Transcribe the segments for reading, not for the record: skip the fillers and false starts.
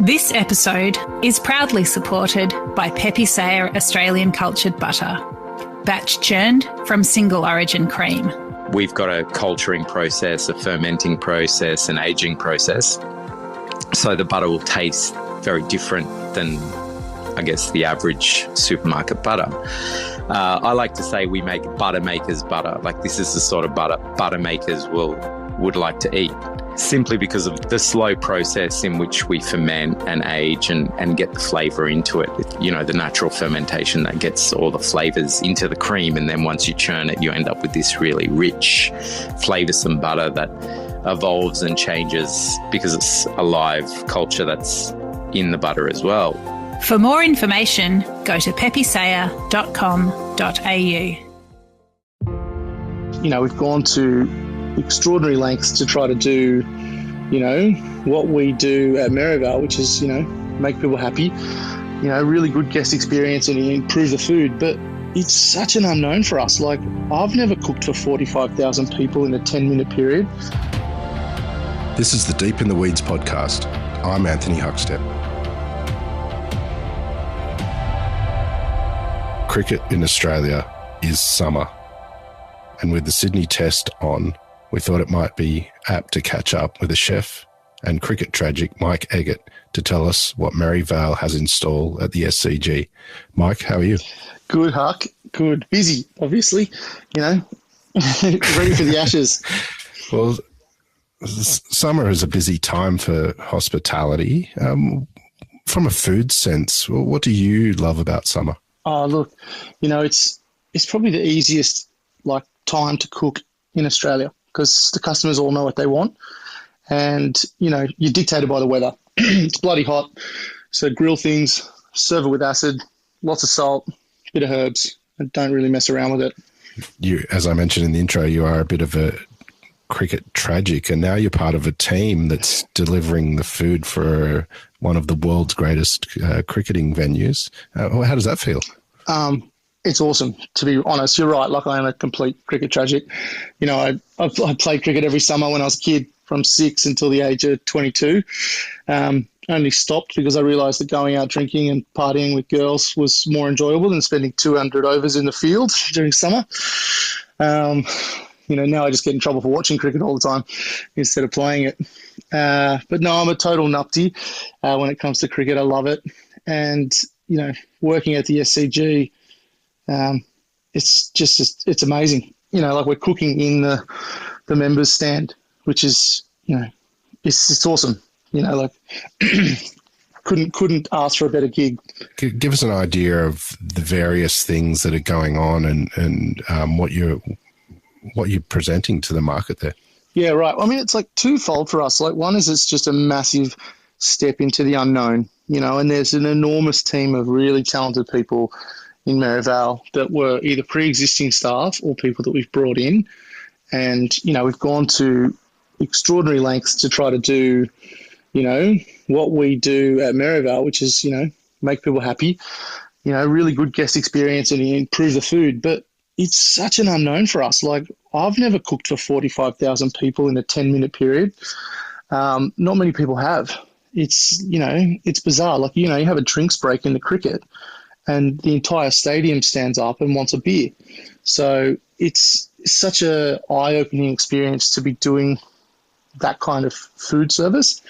This episode is proudly supported by Pepe Sayer Australian Cultured Butter, batch churned from single origin cream. We've got a culturing process, a fermenting process, an aging process. So the butter will taste very different than, I guess, the average supermarket butter. I like to say we make butter makers butter. Like, this is the sort of butter makers would like to eat, simply because of the slow process in which we ferment and age and get the flavour into it. You know, the natural fermentation that gets all the flavours into the cream, and then once you churn it, you end up with this really rich, flavoursome butter that evolves and changes because it's a live culture that's in the butter as well. For more information, go to pepesayer.com.au. You know, we've gone to extraordinary lengths to try to do, you know, what we do at Merivale, which is, you know, make people happy, you know, really good guest experience and improve the food. But it's such an unknown for us. Like, I've never cooked for 45,000 people in a 10-minute period. This is the Deep in the Weeds podcast. I'm Anthony Huckstep. Cricket in Australia is summer. And with the Sydney Test on, we thought it might be apt to catch up with a chef and cricket tragic Mike Eggert to tell us what Merivale has in store at the SCG. Mike, how are you? Good, Huck. Good. Busy, obviously, you know, ready for the Ashes. Well, summer is a busy time for hospitality. From a food sense, what do you love about summer? Oh, look, you know, it's probably the easiest time to cook in Australia, because the customers all know what they want, and, you know, you're dictated by the weather. It's bloody hot, so grill things, serve it with acid, lots of salt, bit of herbs, and don't really mess around with it. You, as I mentioned in the intro, you are a bit of a cricket tragic, and now you're part of a team that's delivering the food for one of the world's greatest cricketing venues. How does that feel? It's awesome, to be honest. You're right. Like, I am a complete cricket tragic. You know, I played cricket every summer when I was a kid, from 6 until the age of 22. Only stopped because I realised that going out drinking and partying with girls was more enjoyable than spending 200 overs in the field during summer. You know, now I just get in trouble for watching cricket all the time instead of playing it. But no, I'm a total nupty when it comes to cricket. I love it. And, you know, working at the SCG, it's amazing. You know, like, we're cooking in the members stand, which is, you know, it's awesome. You know, like, couldn't ask for a better gig. Give us an idea of the various things that are going on and what you're presenting to the market there. Yeah, right. I mean, it's like twofold for us. Like, one is it's just a massive step into the unknown, you know, and there's an enormous team of really talented people in Merivale that were either pre-existing staff or people that we've brought in. And, you know, we've gone to extraordinary lengths to try to do, you know, what we do at Merivale, which is, you know, make people happy, you know, really good guest experience and improve the food. But it's such an unknown for us. Like, I've never cooked for 45,000 people in a 10-minute period. Not many people have. It's, you know, it's bizarre. Like, you know, you have a drinks break in the cricket and the entire stadium stands up and wants a beer. So it's such a eye-opening experience to be doing that kind of food service.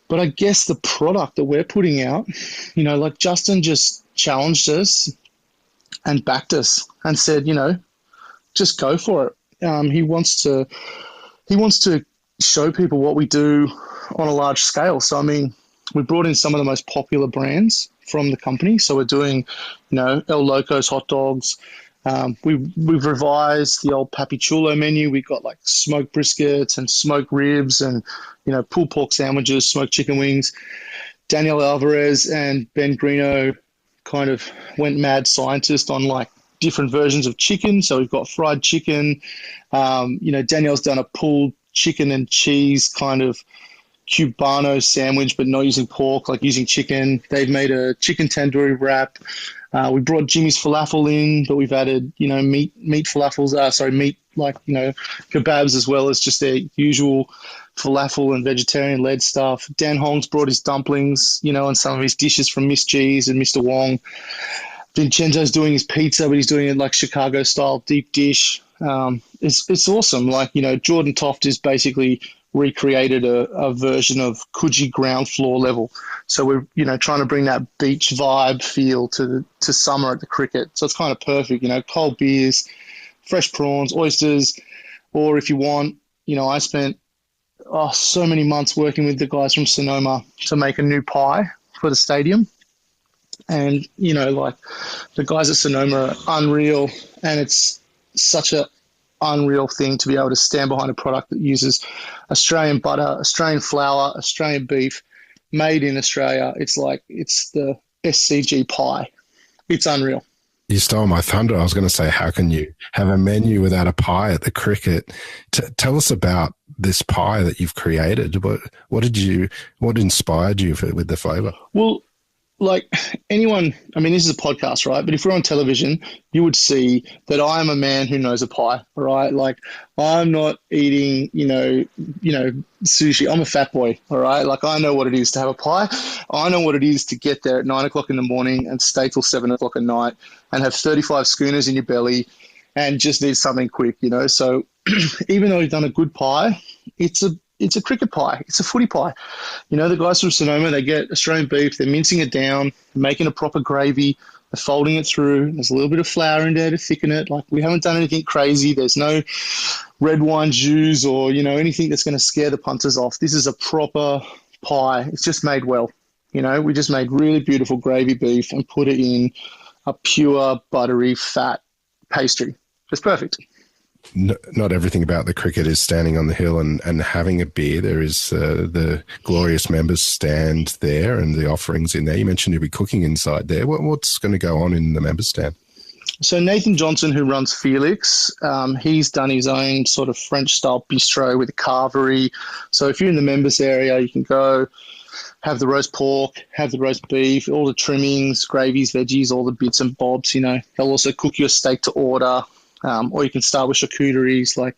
But I guess the product that we're putting out, you know, like, Justin just challenged us and backed us and said, you know, just go for it. He wants to show people what we do on a large scale. So, I mean, we brought in some of the most popular brands from the company. So we're doing, you know, El Loco's hot dogs. We've revised the old Papi Chulo menu. We've got like smoked briskets and smoked ribs and, you know, pulled pork sandwiches, smoked chicken wings. Daniel Alvarez and Ben Greeno kind of went mad scientist on like different versions of chicken. So we've got fried chicken. You know, Danielle's done a pulled chicken and cheese kind of Cubano sandwich, but not using pork, like using chicken. They've made a chicken tandoori wrap. We brought Jimmy's falafel in, but we've added, you know, meat falafels. Meat like, kebabs as well as just their usual falafel and vegetarian-led stuff. Dan Hong's brought his dumplings, and some of his dishes from Miss G's and Mr. Wong. Vincenzo's doing his pizza, but he's doing it like Chicago-style deep dish. It's awesome. Like, Jordan Toft is basically recreated a version of Coogee ground floor level. So we're, trying to bring that beach vibe feel to summer at the cricket. So it's kind of perfect, cold beers, fresh prawns, oysters, or if you want, I spent so many months working with the guys from Sonoma to make a new pie for the stadium. And, like the guys at Sonoma are unreal, and it's such a unreal thing to be able to stand behind a product that uses Australian butter, Australian flour, Australian beef, made in Australia. It's like it's the SCG pie. It's unreal. You stole my thunder. I was going to say, how can you have a menu without a pie at the cricket? Tell us about this pie that you've created. What inspired you with the flavour? Well, like anyone, I mean, this is a podcast, right? But if we're on television, you would see that I am a man who knows a pie, right? Like I'm not eating, sushi. I'm a fat boy, all right? Like I know what it is to have a pie. I know what it is to get there at 9 o'clock in the morning and stay till 7 o'clock at night and have 35 schooners in your belly and just need something quick, So even though we've done a good pie, it's a cricket pie. It's a footy pie. The guys from Sonoma, they get Australian beef, they're mincing it down, making a proper gravy, they're folding it through. There's a little bit of flour in there to thicken it. Like we haven't done anything crazy. There's no red wine jus or, anything that's going to scare the punters off. This is a proper pie. It's just made well. We just made really beautiful gravy beef and put it in a pure, buttery, fat pastry. It's perfect. Not everything about the cricket is standing on the hill and having a beer. There is the glorious members stand there and the offerings in there. You mentioned you'll be cooking inside there. What's going to go on in the members stand? So Nathan Johnson, who runs Felix, he's done his own sort of French-style bistro with a carvery. So if you're in the members area, you can go have the roast pork, have the roast beef, all the trimmings, gravies, veggies, all the bits and bobs. They'll also cook you a steak to order. Or you can start with charcuteries like,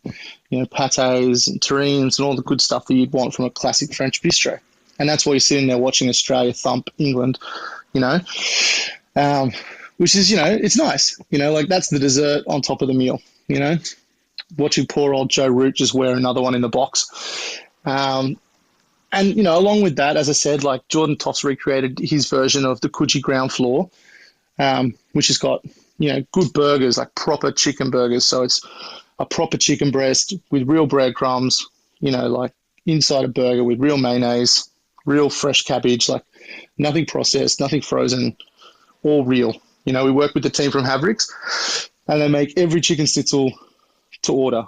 pâtés and terrines and all the good stuff that you'd want from a classic French bistro. And that's why you're sitting there watching Australia thump England, which is, it's nice. Like that's the dessert on top of the meal, watching poor old Joe Root just wear another one in the box. And, along with that, as I said, like Jordan Toft's recreated his version of the Coogee ground floor, which has got good burgers, like proper chicken burgers. So it's a proper chicken breast with real breadcrumbs, like inside a burger with real mayonnaise, real fresh cabbage, like nothing processed, nothing frozen, all real. We work with the team from Havricks and they make every chicken schnitzel to order,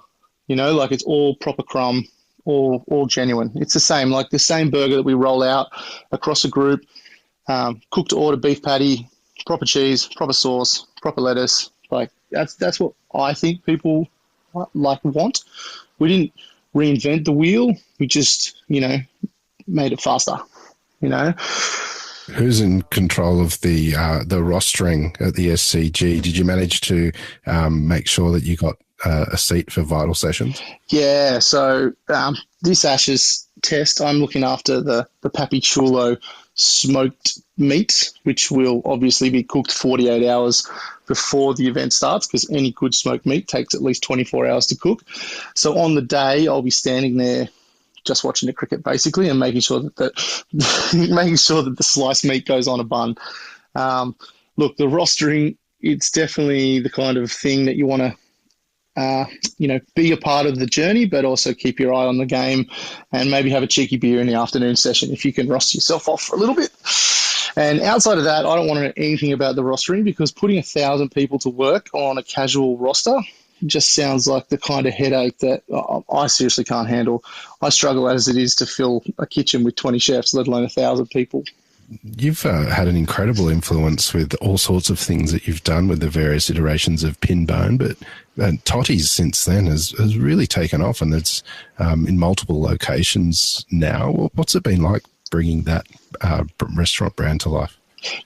like it's all proper crumb, all genuine. It's the same burger that we roll out across a group, cooked to order beef patty, proper cheese, proper sauce, proper lettuce. Like that's what I think people want. We didn't reinvent the wheel. We just, made it faster, Who's in control of the rostering at the SCG? Did you manage to make sure that you got a seat for vital sessions? Yeah. So this Ashes test, I'm looking after the Papi Chulo smoked meat, which will obviously be cooked 48 hours before the event starts because any good smoked meat takes at least 24 hours to cook. So on the day, I'll be standing there just watching the cricket basically and making sure that the sliced meat goes on a bun. Look, the rostering, it's definitely the kind of thing that you want to be a part of the journey, but also keep your eye on the game and maybe have a cheeky beer in the afternoon session if you can roster yourself off for a little bit. And outside of that, I don't want to know anything about the rostering because putting 1,000 people to work on a casual roster just sounds like the kind of headache that I seriously can't handle. I struggle as it is to fill a kitchen with 20 chefs, let alone 1,000 people. You've had an incredible influence with all sorts of things that you've done with the various iterations of Pinbone, but Totti's since then has really taken off and it's in multiple locations now. What's it been like bringing that restaurant brand to life?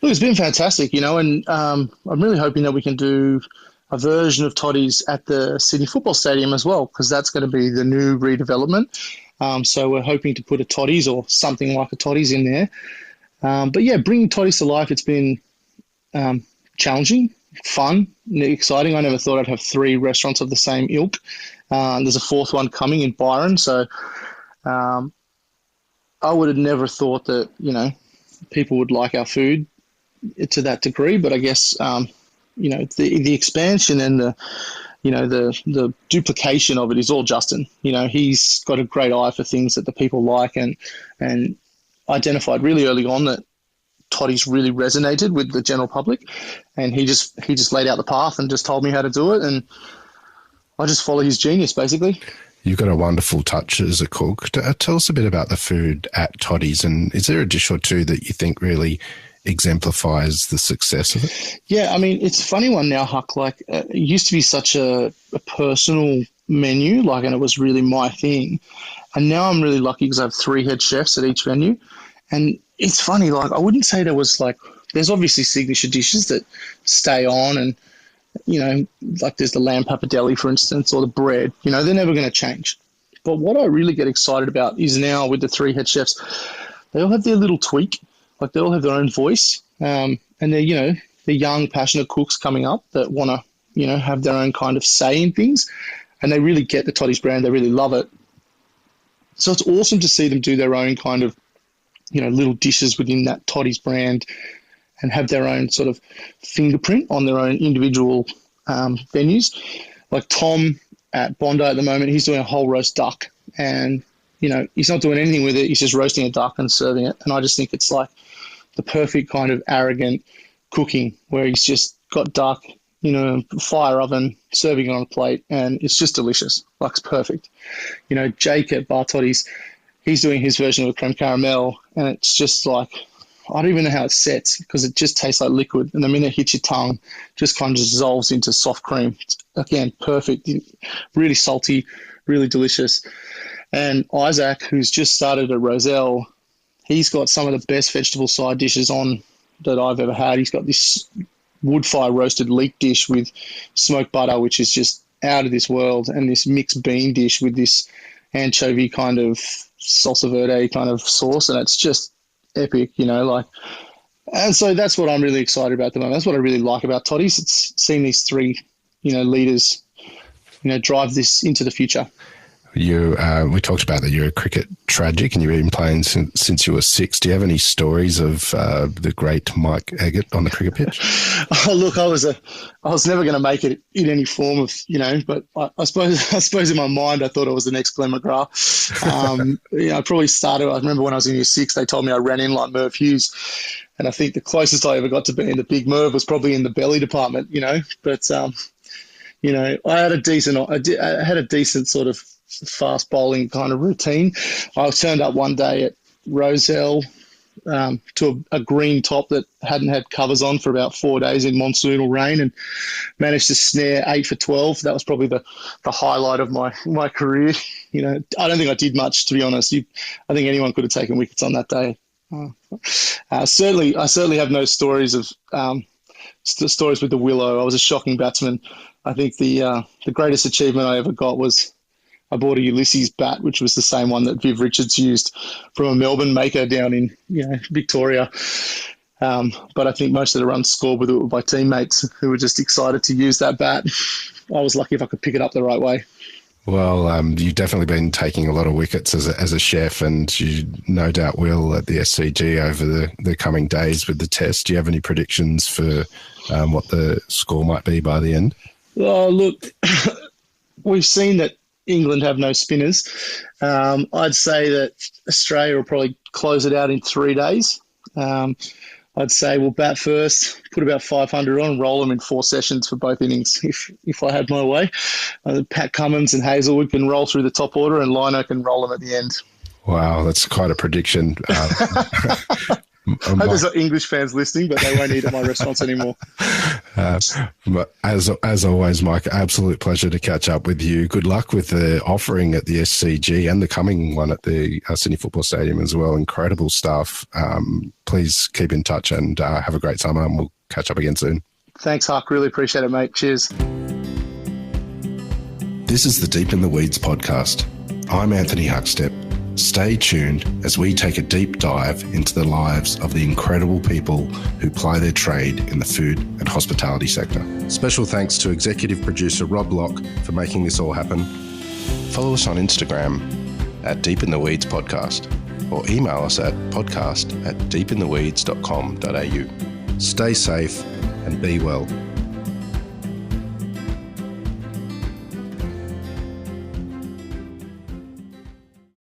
Look, it's been fantastic, and I'm really hoping that we can do a version of Totti's at the Sydney Football Stadium as well, because that's going to be the new redevelopment. So we're hoping to put a Totti's or something like a Totti's in there. But yeah, bringing Totti's to life, it's been challenging, fun, exciting. I never thought I'd have 3 restaurants of the same ilk. There's a 4th one coming in Byron. So I would have never thought that, people would like our food to that degree. But I guess, the expansion and the duplication of it is all Justin. He's got a great eye for things that the people like and identified really early on that Totti's really resonated with the general public, and he just laid out the path and just told me how to do it, and I just follow his genius basically. You've got a wonderful touch as a cook. Tell us a bit about the food at Totti's, and is there a dish or two that you think really exemplifies the success of it? Yeah, I mean, it's a funny one now, Huck. Like, it used to be such a personal menu, and it was really my thing. And now I'm really lucky because I have 3 head chefs at each venue. And it's funny, I wouldn't say there was there's obviously signature dishes that stay on, and, there's the lamb pappardelle, for instance, or the bread, they're never going to change. But what I really get excited about is now with the 3 head chefs, they all have their little tweak. They all have their own voice, and they're young, passionate cooks coming up that want to, have their own kind of say in things, and they really get the Totti's brand. They really love it. So it's awesome to see them do their own kind of, little dishes within that Totti's brand, and have their own sort of fingerprint on their own individual venues. Like Tom at Bondi at the moment, he's doing a whole roast duck, and he's not doing anything with it. He's just roasting a duck and serving it. And I just think it's the perfect kind of arrogant cooking where he's just got duck, fire oven, serving it on a plate, and it's just delicious. It's perfect. Jake at Bar Totti's, he's doing his version of a creme caramel, and it's just I don't even know how it sets because it just tastes like liquid. And the minute it hits your tongue, just kind of dissolves into soft cream. It's, again, perfect, really salty, really delicious. And Isaac, who's just started at Roselle, he's got some of the best vegetable side dishes on that I've ever had. He's got this wood fire roasted leek dish with smoked butter, which is just out of this world, and this mixed bean dish with this anchovy kind of salsa verde kind of sauce, and it's just epic, And so that's what I'm really excited about at the moment. That's what I really like about Totti's. It's seeing these 3, leaders, drive this into the future. We talked about that you're a cricket tragic and you've been playing since you were 6. Do you have any stories of the great Mike Eggert on the cricket pitch? Oh, look, I was never going to make it in any form of, but I suppose in my mind I thought I was the next Glenn McGrath. I probably started, I remember when I was in year 6, they told me I ran in like Merv Hughes. And I think the closest I ever got to being the big Merv was probably in the belly department, But, I had a decent sort of fast bowling kind of routine. I turned up one day at Roselle to a green top that hadn't had covers on for about 4 days in monsoonal rain, and managed to snare 8 for 12. That was probably the highlight of my career. I don't think I did much, to be honest. I think anyone could have taken wickets on that day. I certainly have no stories of stories with the willow. I was a shocking batsman. I think the greatest achievement I ever got was I bought a Ulysses bat, which was the same one that Viv Richards used from a Melbourne maker down in Victoria. But I think most of the runs scored with it were by teammates who were just excited to use that bat. I was lucky if I could pick it up the right way. Well, you've definitely been taking a lot of wickets as a chef, and you no doubt will at the SCG over the coming days with the test. Do you have any predictions for what the score might be by the end? Oh, look, we've seen that England have no spinners. I'd say that Australia will probably close it out in 3 days. I'd say we'll bat first, put about 500 on, and roll them in 4 sessions for both innings if I had my way. Pat Cummins and Hazelwood can roll through the top order, and Lino can roll them at the end. Wow, that's quite a prediction. I hope there's not English fans listening, but they won't eat at my restaurants anymore. But as always, Mike, absolute pleasure to catch up with you. Good luck with the offering at the SCG and the coming one at the Sydney Football Stadium as well. Incredible stuff. Please keep in touch and have a great summer, and we'll catch up again soon. Thanks, Huck. Really appreciate it, mate. Cheers. This is the Deep in the Weeds podcast. I'm Anthony Huckstep. Stay tuned as we take a deep dive into the lives of the incredible people who ply their trade in the food and hospitality sector. Special thanks to executive producer Rob Locke for making this all happen. Follow us on Instagram at Deep in the Weeds Podcast, or email us at podcast@deepintheweeds.com.au. Stay safe and be well.